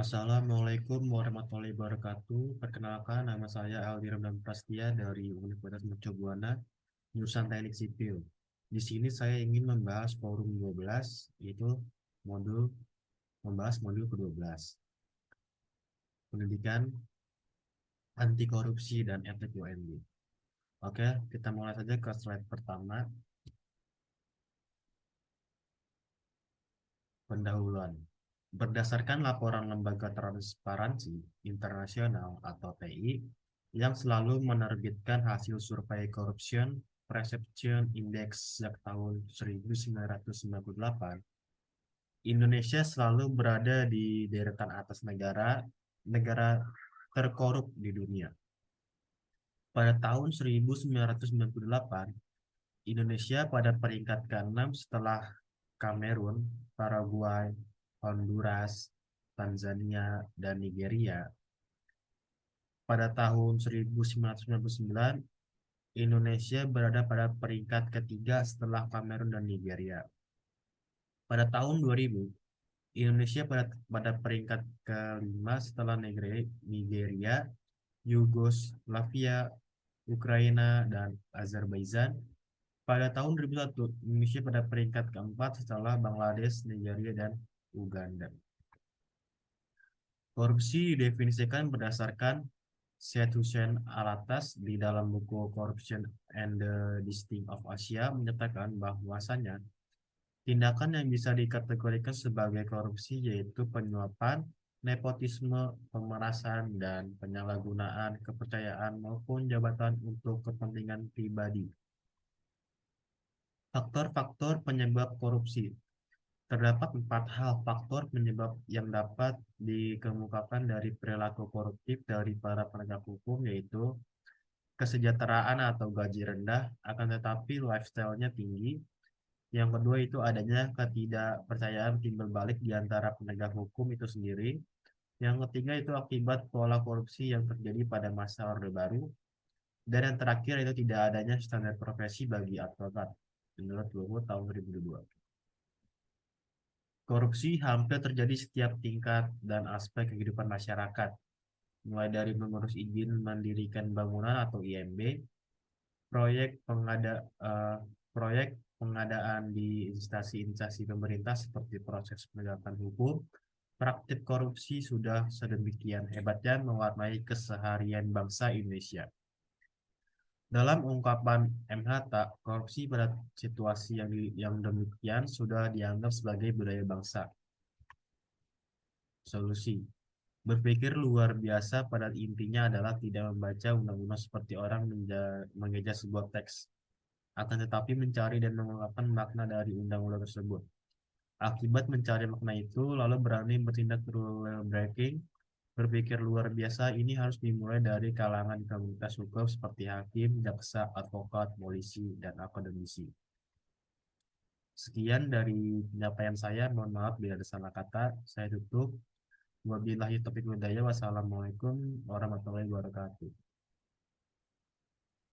Assalamualaikum warahmatullahi wabarakatuh. Perkenalkan, nama saya Aldi Ramdan Prastia dari Universitas Mercu Buana, jurusan Teknik Sipil. Di sini saya ingin membahas forum 12, yaitu modul membahas modul ke-12, pendidikan anti korupsi dan etik UNB. Oke, kita mulai saja ke slide pertama, pendahuluan. Berdasarkan laporan Lembaga Transparansi Internasional atau TI yang selalu menerbitkan hasil survei Corruption Perception Index sejak tahun 1998, Indonesia selalu berada di deretan atas negara terkorup di dunia. Pada tahun 1998, Indonesia pada peringkat ke-6 setelah Kamerun, Paraguay, Honduras, Tanzania, dan Nigeria. Pada tahun 1999, Indonesia berada pada peringkat ketiga setelah Kamerun dan Nigeria. Pada tahun 2000, Indonesia pada peringkat kelima setelah Nigeria, Yugoslavia, Ukraina, dan Azerbaijan. Pada tahun 2001, Indonesia pada peringkat keempat setelah Bangladesh, Nigeria, dan Uganda. Korupsi didefinisikan berdasarkan Sethusen Alatas di dalam buku Corruption and the Distinct of Asia menyatakan bahwasanya tindakan yang bisa dikategorikan sebagai korupsi yaitu penyuapan, nepotisme, pemerasan, dan penyalahgunaan kepercayaan maupun jabatan untuk kepentingan pribadi. Faktor-faktor penyebab korupsi. Terdapat 4 hal faktor penyebab yang dapat dikemukakan dari perilaku koruptif dari para penegak hukum, yaitu kesejahteraan atau gaji rendah, akan tetapi lifestyle-nya tinggi. Yang kedua itu adanya ketidakpercayaan timbal balik di antara penegak hukum itu sendiri. Yang ketiga itu akibat pola korupsi yang terjadi pada masa Orde Baru. Dan yang terakhir itu tidak adanya standar profesi bagi advokat menurut UU tahun 2022. Korupsi hampir terjadi setiap tingkat dan aspek kehidupan masyarakat, mulai dari mengurus izin mendirikan bangunan atau IMB, proyek proyek pengadaan di instansi-instansi pemerintah seperti proses penegakan hukum. Praktik korupsi sudah sedemikian hebatnya mewarnai keseharian bangsa Indonesia. Dalam ungkapan MH, korupsi pada situasi yang demikian sudah dianggap sebagai budaya bangsa. Solusi. Berpikir luar biasa pada intinya adalah tidak membaca undang-undang seperti orang mengeja sebuah teks, akan tetapi mencari dan mengungkapkan makna dari undang-undang tersebut. Akibat mencari makna itu, lalu berani bertindak rule breaking. Berpikir luar biasa ini harus dimulai dari kalangan komunitas hukum seperti hakim, jaksa, advokat, polisi, dan akademisi. Sekian dari penyampaian saya. Mohon maaf bila ada salah kata. Saya tutup. Wabillahi taufiq wal hidayah. Wassalamualaikum warahmatullahi wabarakatuh.